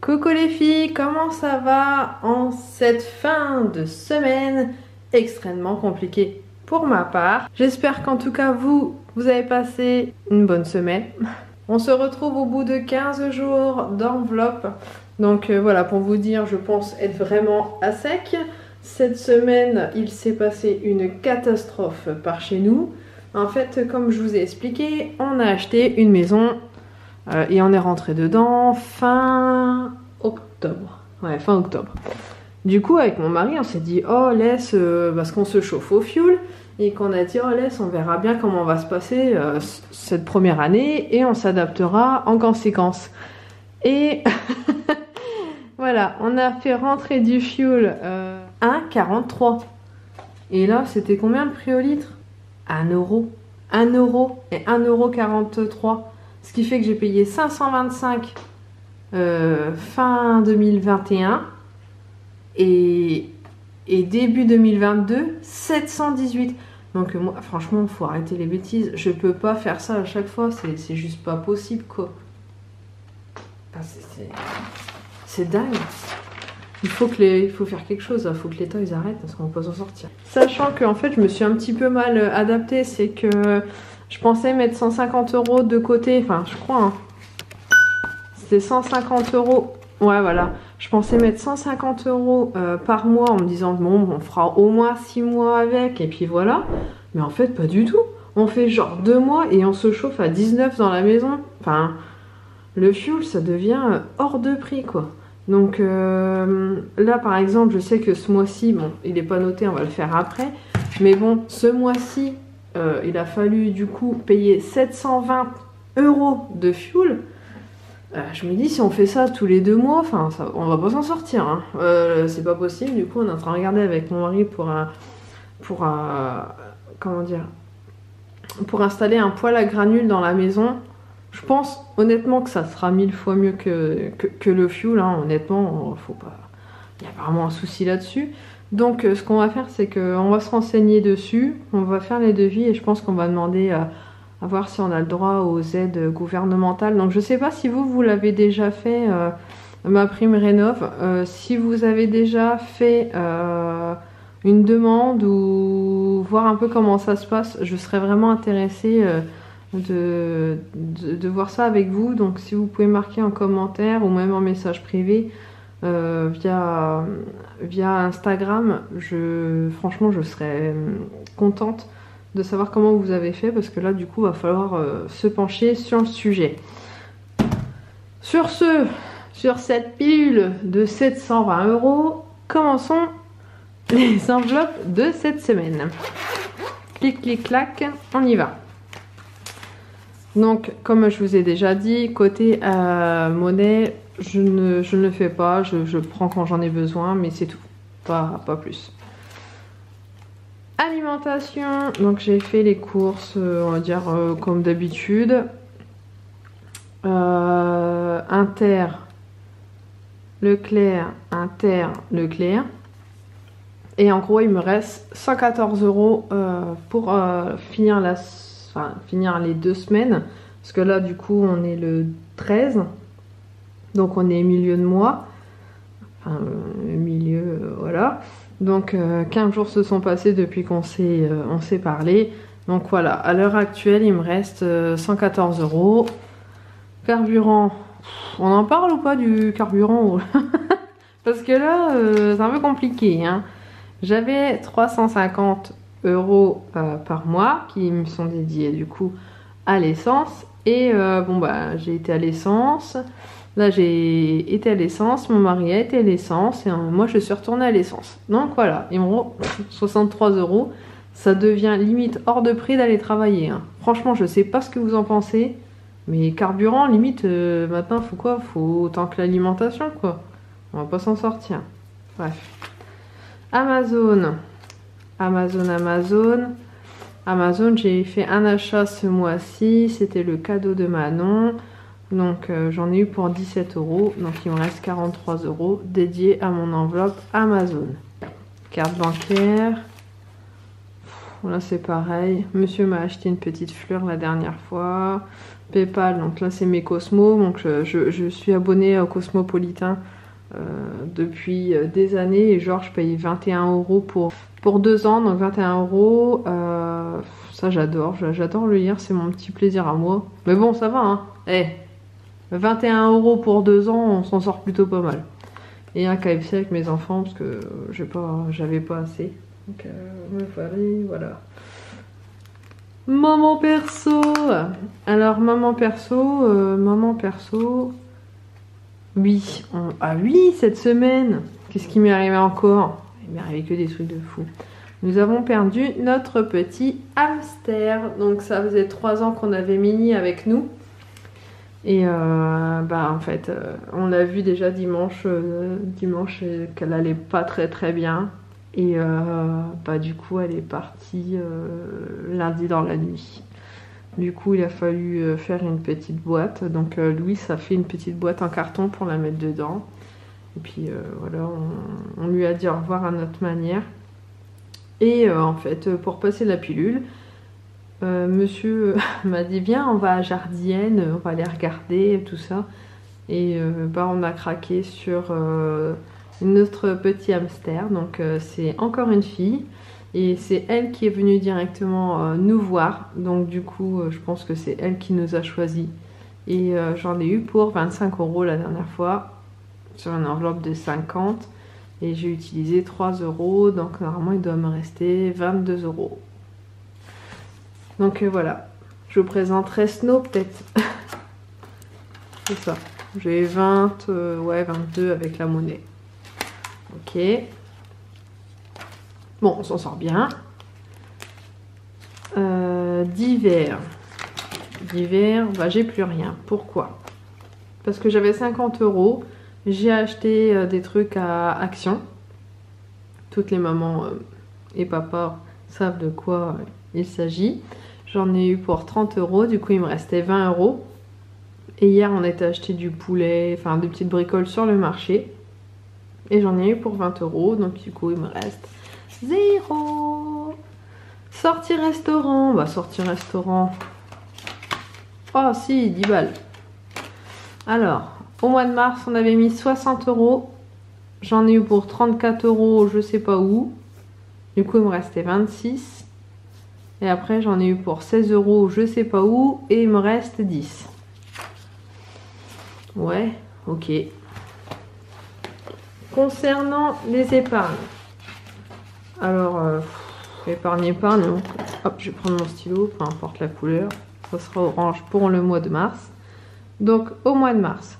Coucou les filles, comment ça va en cette fin de semaine extrêmement compliquée pour ma part? J'espère qu'en tout cas vous avez passé une bonne semaine. On se retrouve au bout de 15 jours d'enveloppe. Donc voilà, pour vous dire, je pense être vraiment à sec. Cette semaine, il s'est passé une catastrophe par chez nous. En fait, comme je vous ai expliqué, on a acheté une maison et on est rentré dedans fin octobre. Ouais, fin octobre. Du coup, avec mon mari, on s'est dit, oh laisse, parce qu'on se chauffe au fioul, et qu'on a dit, oh laisse, on verra bien comment va se passer cette première année, et on s'adaptera en conséquence. Et voilà, on a fait rentrer du fioul 1,43. Et là, c'était combien le prix au litre? 1 euro. 1 euro et 1,43 €. Ce qui fait que j'ai payé 525 fin 2021 et début 2022 718. Donc moi franchement faut arrêter les bêtises, je peux pas faire ça à chaque fois, c'est juste pas possible quoi. Enfin, c'est dingue. Il faut faire quelque chose, il faut que l'État ils arrêtent parce qu'on peut s'en sortir. Sachant que en fait je me suis un petit peu mal adaptée, c'est que je pensais mettre 150 € de côté, enfin je crois hein. C'était 150 €, ouais voilà. Je pensais mettre 150 € par mois en me disant bon on fera au moins 6 mois avec et puis voilà. Mais en fait pas du tout. On fait genre 2 mois et on se chauffe à 19 dans la maison. Enfin le fuel ça devient hors de prix quoi. Donc là par exemple je sais que ce mois-ci, bon il n'est pas noté, on va le faire après. Mais bon ce mois-ci il a fallu du coup payer 720 € de fuel. Je me dis si on fait ça tous les 2 mois, enfin on va pas s'en sortir hein. C'est pas possible. Du coup on est en train de regarder avec mon mari comment dire, pour installer un poêle à granules dans la maison. Je pense honnêtement que ça sera 1000 fois mieux que le fuel hein. Honnêtement faut pas, il y a vraiment un souci là-dessus. Donc ce qu'on va faire c'est qu'on va se renseigner dessus, on va faire les devis et je pense qu'on va demander à voir si on a le droit aux aides gouvernementales. Donc je sais pas si vous l'avez déjà fait, ma prime rénov. Si vous avez déjà fait une demande ou voir un peu comment ça se passe, je serais vraiment intéressée de voir ça avec vous. Donc si vous pouvez marquer en commentaire ou même en message privé via Instagram, franchement je serais contente de savoir comment vous avez fait parce que là du coup va falloir se pencher sur le sujet. Sur cette pilule de 720 €, commençons les enveloppes de cette semaine. Clic clic clac, on y va. Donc comme je vous ai déjà dit, côté monnaie je ne le fais pas, je prends quand j'en ai besoin mais c'est tout, pas plus. Alimentation, donc j'ai fait les courses, on va dire comme d'habitude. Inter, Leclerc. Et en gros il me reste 114 € pour finir les 2 semaines. Parce que là du coup on est le 13. Donc on est milieu de mois. Enfin milieu, voilà. Donc 15 jours se sont passés depuis qu'on s'est parlé. Donc voilà, à l'heure actuelle il me reste 114 €. Carburant, on en parle ou pas du carburant? Parce que là c'est un peu compliqué hein. J'avais 350 € par mois qui me sont dédiés du coup à l'essence. Et bon bah j'ai été à l'essence. Là j'ai été à l'essence, mon mari a été à l'essence et moi je suis retournée à l'essence. Donc voilà, il me reste 63 €. Ça devient limite hors de prix d'aller travailler hein. Franchement je sais pas ce que vous en pensez. Mais carburant limite maintenant faut quoi? Faut autant que l'alimentation quoi. On va pas s'en sortir. Bref. Amazon, j'ai fait un achat ce mois-ci. C'était le cadeau de Manon. Donc j'en ai eu pour 17 €. Donc il me reste 43 € dédiés à mon enveloppe Amazon. Carte bancaire. Là c'est pareil. Monsieur m'a acheté une petite fleur la dernière fois. PayPal. Donc là, c'est mes Cosmo. Donc je suis abonnée au Cosmopolitain depuis des années. Et genre, je paye 21 € pour 2 ans. Donc 21 €. Ça, j'adore. J'adore le lire. C'est mon petit plaisir à moi. Mais bon, ça va, hein. 21 € pour 2 ans, on s'en sort plutôt pas mal. Et un KFC avec mes enfants parce que j'avais pas assez. Donc voilà. Maman perso. Alors maman perso. Oui. Oui, cette semaine. Qu'est-ce qui m'est arrivé encore? Il m'est arrivé que des trucs de fou. Nous avons perdu notre petit hamster. Donc ça faisait 3 ans qu'on avait Mini avec nous. Et en fait, on l'a vu déjà dimanche qu'elle allait pas très très bien. Et du coup, elle est partie lundi dans la nuit. Du coup, il a fallu faire une petite boîte. Donc Louis a fait une petite boîte en carton pour la mettre dedans. Et puis voilà, on lui a dit au revoir à notre manière. Et en fait, pour passer la pilule, monsieur m'a dit viens, on va à Jardienne, on va aller regarder tout ça. Et on a craqué sur notre petit hamster. Donc c'est encore une fille et c'est elle qui est venue directement nous voir. Donc du coup je pense que c'est elle qui nous a choisi. Et j'en ai eu pour 25 € la dernière fois sur une enveloppe de 50 et j'ai utilisé 3 €. Donc normalement il doit me rester 22 €. Donc voilà, je vous présenterai Snow peut-être. C'est ça. J'ai 22 avec la monnaie. Ok. Bon, on s'en sort bien. D'hiver. D'hiver, j'ai plus rien. Pourquoi? Parce que j'avais 50 €. J'ai acheté des trucs à Action. Toutes les mamans et papas savent de quoi il s'agit. J'en ai eu pour 30 €, du coup il me restait 20 €. Et hier on était acheté du poulet, enfin des petites bricoles sur le marché. Et j'en ai eu pour 20 €, donc du coup il me reste 0. Sortie restaurant, sortie restaurant. Oh si, 10 balles. Alors, au mois de mars on avait mis 60 €. J'en ai eu pour 34 € je sais pas où. Du coup il me restait 26. Et après j'en ai eu pour 16 € je sais pas où. Et il me reste 10. Ouais, ok. Concernant les épargnes. Alors, épargne. Hop, je vais prendre mon stylo, peu importe la couleur. Ça sera orange pour le mois de mars. Donc au mois de mars,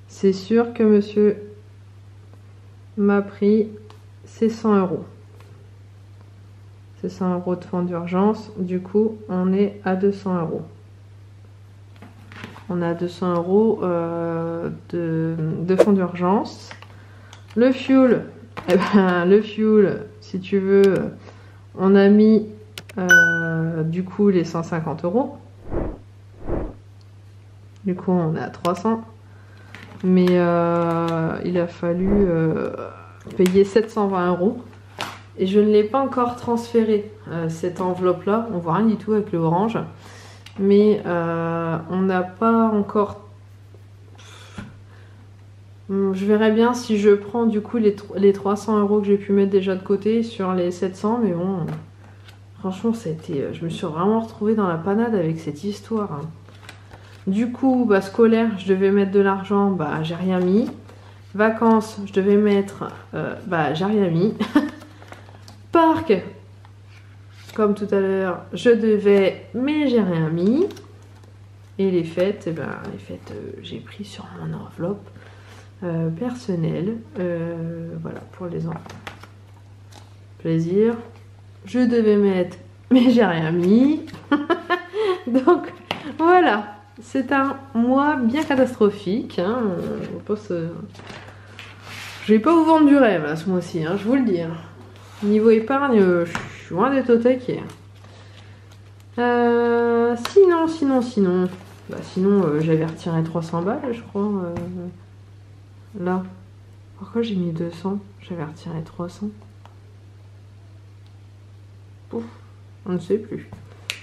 c'est sûr que monsieur m'a pris ces 100 €. 100 € de fonds d'urgence, du coup on est à 200 €. On a 200 € de fonds d'urgence. Le fuel, le fuel, si tu veux, on a mis du coup les 150 €. Du coup on est à 300. Mais il a fallu payer 720 €. Et je ne l'ai pas encore transféré, cette enveloppe-là. On voit rien du tout avec le orange. Mais on n'a pas encore... Je verrai bien si je prends du coup les 300 € que j'ai pu mettre déjà de côté sur les 700. Mais bon, franchement, je me suis vraiment retrouvée dans la panade avec cette histoire. Hein. Du coup, scolaire, je devais mettre de l'argent, j'ai rien mis. Vacances, je devais mettre, j'ai rien mis. Parc, comme tout à l'heure, je devais, mais j'ai rien mis. Et les fêtes, j'ai pris sur mon enveloppe personnelle. Voilà, pour les enfants. Plaisir. Je devais mettre, mais j'ai rien mis. Donc, voilà. C'est un mois bien catastrophique. Hein. Je vais pas vous vendre du rêve là, ce mois-ci, hein, je vous le dis. Hein. Niveau épargne, je suis loin d'être au taquet. Sinon, j'avais retiré 300 balles, je crois. Là. Pourquoi j'ai mis 200? J'avais retiré 300. Ouf, on ne sait plus.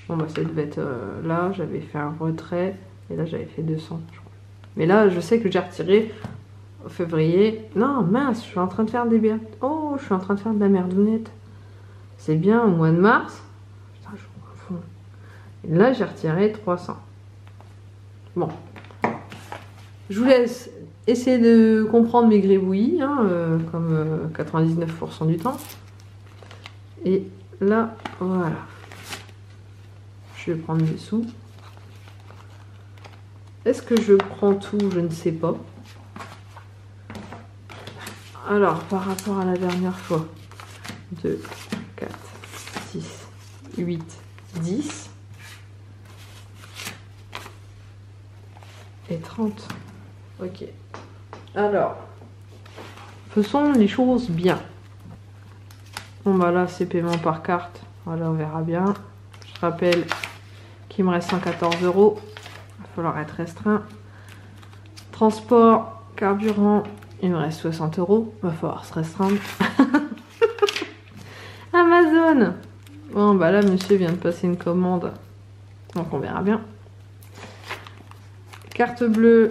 Bon, ça devait être là. J'avais fait un retrait Et là, j'avais fait 200, je crois. Mais là, je sais que j'ai retiré au février. Non, mince, je suis en train de faire des merdes. Oh, je suis en train de faire de la merdounette. C'est bien, au mois de mars. Putain, je me confonds. Et là, j'ai retiré 300. Bon. Je vous laisse essayer de comprendre mes gribouillis, hein, comme 99% du temps. Et là, voilà. Je vais prendre mes sous. Est-ce que je prends tout? Je ne sais pas. Alors, par rapport à la dernière fois, 2, 4, 6, 8, 10 et 30. Ok. Alors, faisons les choses bien. Bon, bah là, c'est paiement par carte. Voilà, on verra bien. Je rappelle qu'il me reste 114 €. Il va falloir être restreint. Transport, carburant, il me reste 60 €. Il va falloir se restreindre. Amazon. Bon, bah là, monsieur vient de passer une commande. Donc, on verra bien. Carte bleue.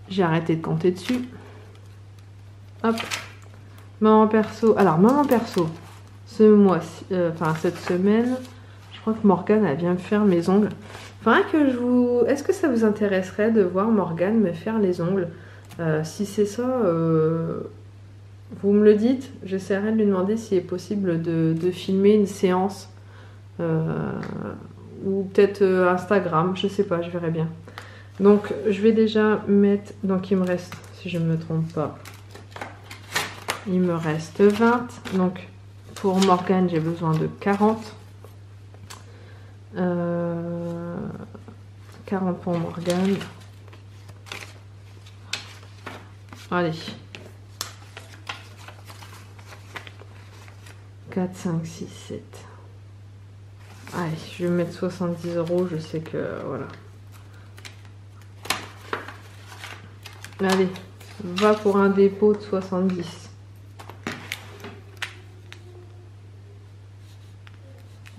J'ai arrêté de compter dessus. Hop. Maman perso. Alors, maman perso. Ce mois-ci, enfin, cette semaine, je crois que Morgane elle vient me faire mes ongles. Faudrait que je vous... Est-ce que ça vous intéresserait de voir Morgane me faire les ongles? Si c'est ça, vous me le dites. J'essaierai de lui demander s'il est possible de filmer une séance. Ou peut-être Instagram, je sais pas, je verrai bien. Donc, je vais déjà mettre... Donc, il me reste, si je ne me trompe pas, il me reste 20. Donc, pour Morgane, j'ai besoin de 40. 40 pour Morgane. Allez. 4, 5, 6, 7. Allez, je vais mettre 70 €. Je sais que... Voilà. Allez, va pour un dépôt de 70.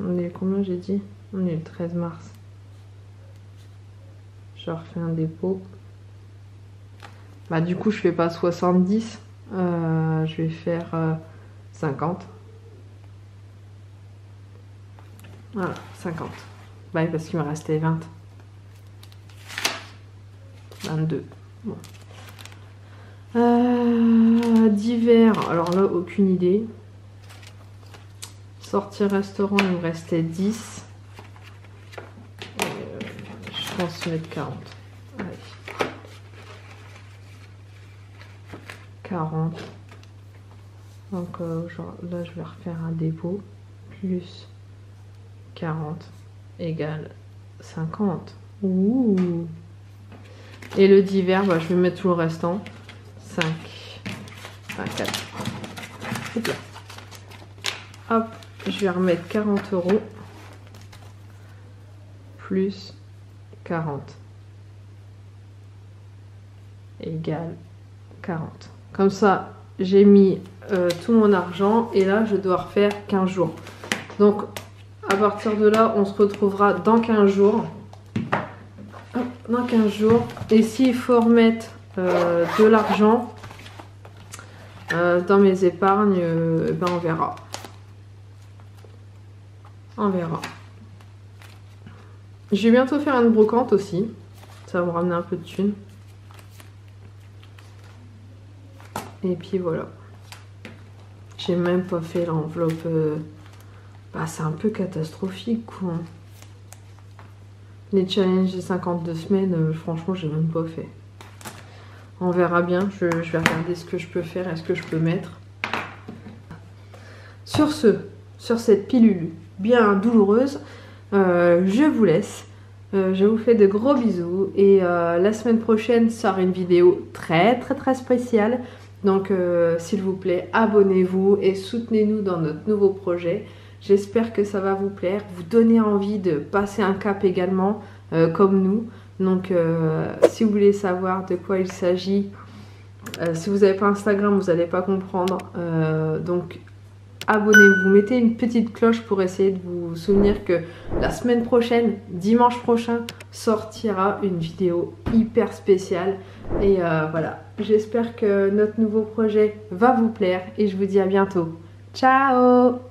On est combien j'ai dit? On est le 13 mars. Je refais un dépôt. Bah du coup je fais pas 70. Je vais faire 50. Voilà, 50. Bah parce qu'il me restait 20. 22. Bon. D'hiver, alors là aucune idée. Sortir restaurant, il me restait 10. Je pense mettre 40. Allez. 40. Donc genre, là je vais refaire un dépôt. Plus 40 égale 50. Ouh. Et le d'hiver, bah, je vais mettre tout le restant. 5. Enfin 4. Hop là. Hop. Je vais remettre 40 € plus 40 égale 40. Comme ça, j'ai mis tout mon argent et là, je dois refaire 15 jours. Donc, à partir de là, on se retrouvera dans 15 jours. Hop, dans 15 jours. Et s'il faut remettre de l'argent dans mes épargnes, ben on verra. On verra. Je vais bientôt faire une brocante aussi. Ça va me ramener un peu de thunes. Et puis voilà. J'ai même pas fait l'enveloppe. Bah, c'est un peu catastrophique quoi. Les challenges des 52 semaines, franchement, j'ai même pas fait. On verra bien. Je vais regarder ce que je peux faire et ce que je peux mettre. Sur cette pilule bien douloureuse, je vous laisse. Je vous fais de gros bisous et la semaine prochaine sort une vidéo très spéciale. Donc s'il vous plaît, abonnez-vous et soutenez-nous dans notre nouveau projet. J'espère que ça va vous plaire, vous donner envie de passer un cap également comme nous. Donc si vous voulez savoir de quoi il s'agit, si vous n'avez pas Instagram, vous n'allez pas comprendre. Donc abonnez-vous, mettez une petite cloche pour essayer de vous souvenir que la semaine prochaine, dimanche prochain, sortira une vidéo hyper spéciale. Et voilà, j'espère que notre nouveau projet va vous plaire et je vous dis à bientôt. Ciao!